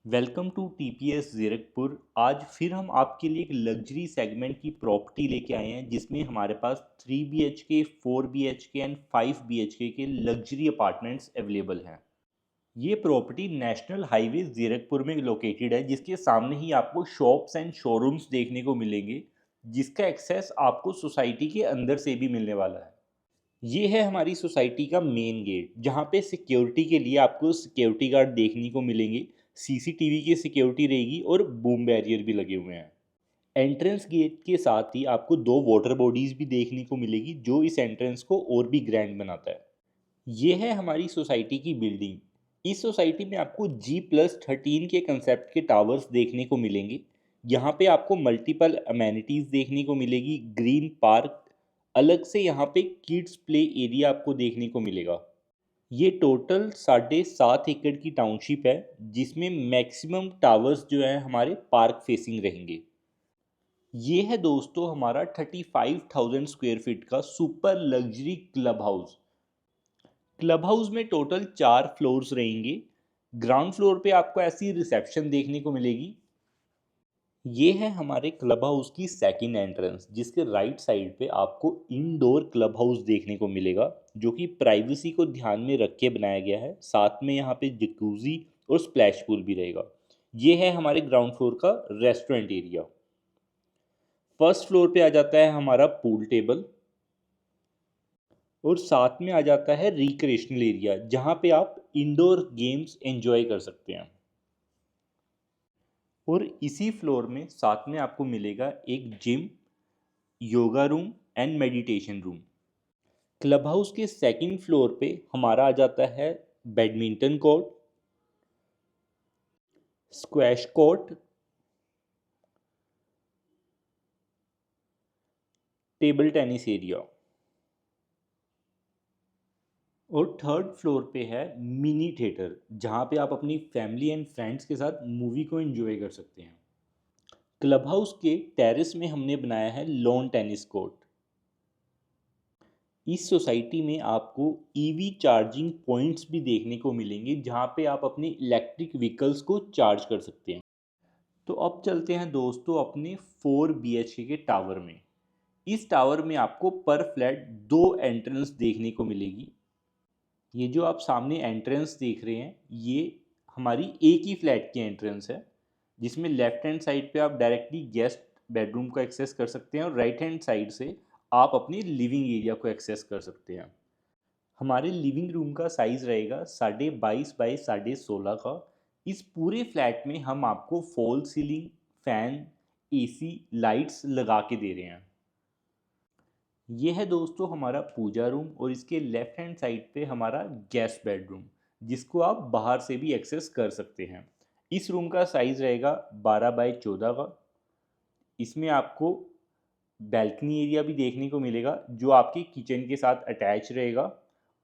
Welcome to TPS Zirakpur. आज फिर हम आपके लिए एक लग्जरी सेगमेंट की प्रॉपर्टी लेके आए हैं जिसमें हमारे पास 3 BHK, 4 BHK एंड 5 BHK के लग्जरी अपार्टमेंट्स अवेलेबल हैं। ये प्रॉपर्टी नेशनल हाईवे ज़ीरकपुर में लोकेटेड है, जिसके सामने ही आपको शॉप्स एंड शोरूम्स देखने को मिलेंगे, जिसका एक्सेस आपको सोसाइटी के अंदर से भी मिलने वाला है। ये है हमारी सोसाइटी का मेन गेट, जहाँ पे सिक्योरिटी के लिए आपको सिक्योरिटी गार्ड देखने को मिलेंगे। सीसीटीवी की सिक्योरिटी रहेगी और बूम बैरियर भी लगे हुए हैं। एंट्रेंस गेट के साथ ही आपको दो वाटर बॉडीज भी देखने को मिलेगी, जो इस एंट्रेंस को और भी ग्रैंड बनाता है। ये है हमारी सोसाइटी की बिल्डिंग। इस सोसाइटी में आपको G+13 के कंसेप्ट के टावर्स देखने को मिलेंगे। यहाँ पे आपको मल्टीपल अमेनिटीज़ देखने को मिलेगी, ग्रीन पार्क, अलग से यहाँ पे किड्स प्ले एरिया आपको देखने को मिलेगा। ये टोटल 7.5 एकड़ की टाउनशिप है, जिसमें मैक्सिमम टावर्स जो है हमारे पार्क फेसिंग रहेंगे। ये है दोस्तों हमारा 35,000 स्क्वायर फीट का super luxury club house. Club house में टोटल 4 फ्लोर्स रहेंगे। ग्राउंड फ्लोर पे आपको ऐसी रिसेप्शन देखने को मिलेगी। ये है हमारे क्लब हाउस की सेकंड एंट्रेंस, जिसके राइट साइड पे आपको इंडोर क्लब हाउस देखने को मिलेगा, जो कि प्राइवेसी को ध्यान में रख के बनाया गया है। साथ में यहाँ पे जकूजी और स्प्लैश पूल भी रहेगा। ये है हमारे ग्राउंड फ्लोर का रेस्टोरेंट एरिया। फर्स्ट फ्लोर पे आ जाता है हमारा पूल टेबल, और साथ में आ जाता है रिक्रिएशनल एरिया, जहाँ पे आप इंडोर गेम्स एंजॉय कर सकते हैं। और इसी फ्लोर में साथ में आपको मिलेगा एक gym, yoga room and meditation room. Club house के सेकंड फ्लोर पे हमारा आ जाता है badminton court, squash court, table tennis area. और थर्ड फ्लोर पे है मिनी थिएटर, जहाँ पे आप अपनी फैमिली एंड फ्रेंड्स के साथ मूवी को एंजॉय कर सकते हैं। क्लब हाउस के टेरेस में हमने बनाया है लॉन टेनिस कोर्ट। इस सोसाइटी में आपको ईवी चार्जिंग पॉइंट्स भी देखने को मिलेंगे, जहाँ पे आप अपने इलेक्ट्रिक व्हीकल्स को चार्ज कर सकते हैं। तो अब चलते हैं दोस्तों अपने 4 BHK के टावर में। इस टावर में आपको पर फ्लैट 2 एंट्रेंस देखने को मिलेगी। ये जो आप सामने एंट्रेंस देख रहे हैं, ये हमारी एक ही फ्लैट की एंट्रेंस है, जिसमें लेफ्ट हैंड साइड पे आप डायरेक्टली गेस्ट बेडरूम को एक्सेस कर सकते हैं और राइट हैंड साइड से आप अपनी लिविंग एरिया को एक्सेस कर सकते हैं। हमारे लिविंग रूम का साइज़ रहेगा 22.5 बाई 16.5 का। इस पूरे फ्लैट में हम आपको fall ceiling, fan, AC, lights लगा के दे रहे हैं। ये है दोस्तों हमारा पूजा रूम, और इसके लेफ्ट हैंड साइड पे हमारा गेस्ट बेडरूम, जिसको आप बाहर से भी एक्सेस कर सकते हैं। इस रूम का साइज़ रहेगा 12 बाई 14 का। इसमें आपको बैल्कनी एरिया भी देखने को मिलेगा, जो आपके किचन के साथ अटैच रहेगा,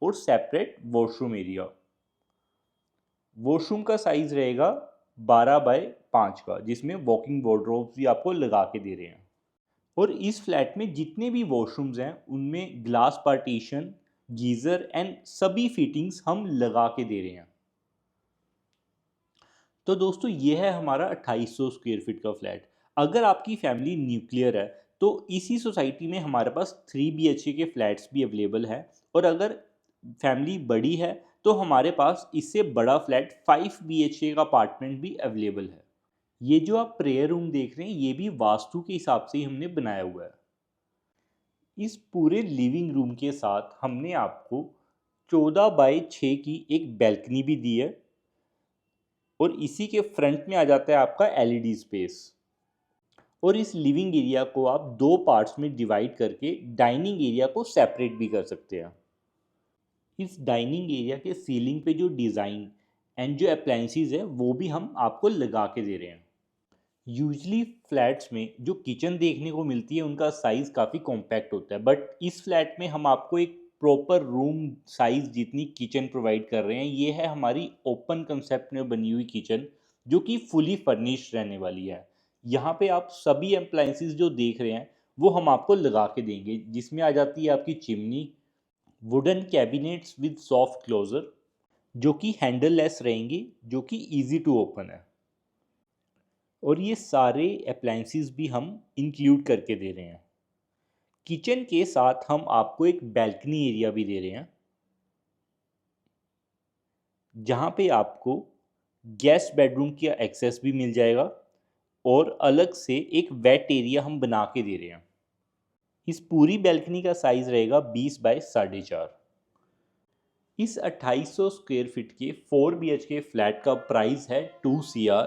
और सेपरेट वॉशरूम एरिया। वॉशरूम का साइज़ रहेगा 12 बाई 5 का, जिसमें वॉकिंग वार्डरोब्स भी आपको लगा के दे रहे हैं। और इस फ्लैट में जितने भी वॉशरूम्स हैं उनमें ग्लास पार्टीशन, गीज़र एंड सभी फिटिंग्स हम लगा के दे रहे हैं। तो दोस्तों ये है हमारा 2800 स्क्वायर फीट का फ्लैट। अगर आपकी फैमिली न्यूक्लियर है तो इसी सोसाइटी में हमारे पास 3 BHK के फ्लैट्स भी अवेलेबल है, और अगर फैमिली बड़ी है तो हमारे पास इससे बड़ा फ्लैट 5 BHK का अपार्टमेंट भी अवेलेबल है। ये जो आप प्रेयर रूम देख रहे हैं, ये भी वास्तु के हिसाब से ही हमने बनाया हुआ है। इस पूरे लिविंग रूम के साथ हमने आपको 14 बाई 6 की एक बैल्कनी भी दी है, और इसी के फ्रंट में आ जाता है आपका एलईडी स्पेस। और इस लिविंग एरिया को आप दो पार्ट्स में डिवाइड करके डाइनिंग एरिया को सेपरेट भी कर सकते हैं। इस डाइनिंग एरिया के सीलिंग पे जो डिज़ाइन एंड जो अप्लायंसेस है वो भी हम आपको लगा के दे रहे हैं। यूजली फ्लैट्स में जो किचन देखने को मिलती है उनका साइज़ काफ़ी कॉम्पैक्ट होता है, बट इस फ्लैट में हम आपको एक प्रॉपर रूम साइज़ जितनी किचन प्रोवाइड कर रहे हैं। ये है हमारी ओपन कंसेप्ट में बनी हुई किचन, जो कि फुली फर्निश्ड रहने वाली है। यहाँ पे आप सभी अप्लायंसेस जो देख रहे हैं वो हम आपको लगा के देंगे, जिसमें आ जाती है आपकी chimney, wooden cabinets with soft closer, जो कि हैंडल लेस रहेंगी, जो कि ईजी टू ओपन है। और ये सारे अप्लायंसेस भी हम इंक्लूड करके दे रहे हैं। किचन के साथ हम आपको एक बैल्कनी एरिया भी दे रहे हैं, जहाँ पे आपको गेस्ट बेडरूम का एक्सेस भी मिल जाएगा और अलग से एक वेट एरिया हम बना के दे रहे हैं। इस पूरी बैल्कनी का साइज़ रहेगा 20 बाय 4.5। इस 2800 स्क्वायर फीट के 4 BHK फ्लैट का प्राइस है 2 CR।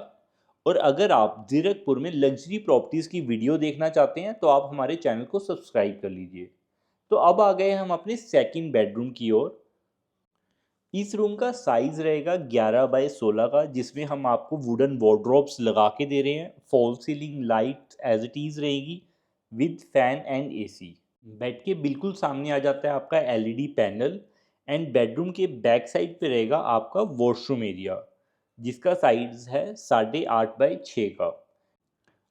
और अगर आप जीरकपुर में लग्जरी प्रॉपर्टीज़ की वीडियो देखना चाहते हैं तो आप हमारे चैनल को सब्सक्राइब कर लीजिए। तो अब आ गए हम अपने सेकंड बेडरूम की ओर। इस रूम का साइज़ रहेगा 11 बाय 16 का, जिसमें हम आपको वुडन वार्डरोब्स लगा के दे रहे हैं। Fall ceiling light as it is रहेगी with fan and AC। Bed के बिल्कुल सामने आ जाता है आपका LED पैनल एंड बेडरूम के बैक साइड पे रहेगा आपका वॉशरूम एरिया, जिसका साइज है 8.5 बाय 6 का।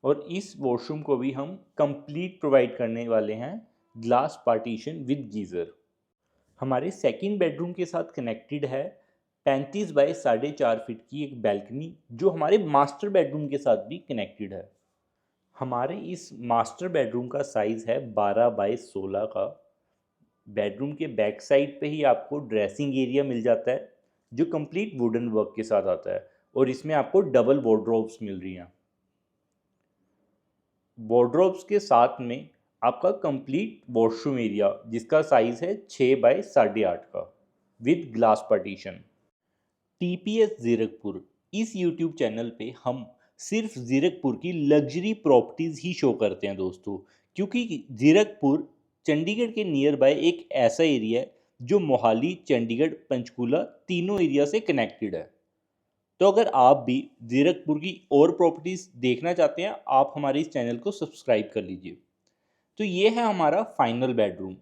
और इस वॉशरूम को भी हम कंप्लीट प्रोवाइड करने वाले हैं ग्लास पार्टीशन विद गीज़र। हमारे सेकंड बेडरूम के साथ कनेक्टेड है 35 बाय 4.5 फीट की एक बैल्कनी, जो हमारे मास्टर बेडरूम के साथ भी कनेक्टेड है। हमारे इस मास्टर बेडरूम का साइज़ है 12 बाय 16 का। बेडरूम के बैक साइड पे ही आपको ड्रेसिंग एरिया मिल जाता है, जो कंप्लीट वुडन वर्क के साथ आता है और इसमें आपको डबल वार्डरोब्स मिल रही हैं। वार्डरोब्स के साथ में आपका कंप्लीट वॉशरूम एरिया, जिसका साइज़ है 6 बाय 8.5 का with glass partition. TPS Zirakpur, इस YouTube चैनल पे हम सिर्फ जीरकपुर की लग्जरी प्रॉपर्टीज़ ही शो करते हैं दोस्तों, क्योंकि जीरकपुर चंडीगढ़ के नियर बाय एक ऐसा एरिया है जो मोहाली, चंडीगढ़, पंचकूला तीनों एरिया से कनेक्टेड है। तो अगर आप भी जीरकपुर की और प्रॉपर्टीज़ देखना चाहते हैं, आप हमारे इस चैनल को सब्सक्राइब कर लीजिए। तो ये है हमारा फाइनल बेडरूम।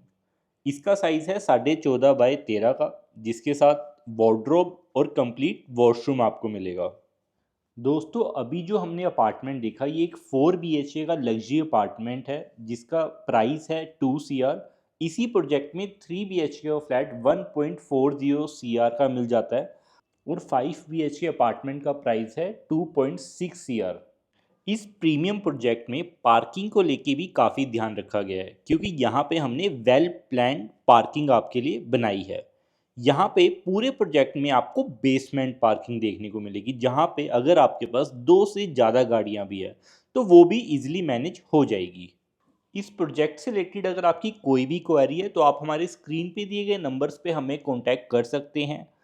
इसका साइज़ है 14.5 बाय 13 का, जिसके साथ वार्डरोब और कंप्लीट वॉशरूम आपको मिलेगा। दोस्तों, अभी जो हमने अपार्टमेंट देखा, ये एक 4 BHK का लग्जरी अपार्टमेंट है, जिसका प्राइस है 2 CR। इसी प्रोजेक्ट में 3 BHK का फ्लैट 1.40 CR का मिल जाता है और 5 BHK अपार्टमेंट का प्राइस है 2.6 CR। इस प्रीमियम प्रोजेक्ट में पार्किंग को लेके भी काफ़ी ध्यान रखा गया है, क्योंकि यहाँ पे हमने वेल प्लान्ड पार्किंग आपके लिए बनाई है। यहाँ पे पूरे प्रोजेक्ट में आपको बेसमेंट पार्किंग देखने को मिलेगी, जहाँ पे अगर आपके पास 2 से ज़्यादा गाड़ियाँ भी है तो वो भी इजीली मैनेज हो जाएगी। इस प्रोजेक्ट से रिलेटेड अगर आपकी कोई भी क्वेरी है तो आप हमारे स्क्रीन पे दिए गए नंबर्स पे हमें कॉन्टैक्ट कर सकते हैं।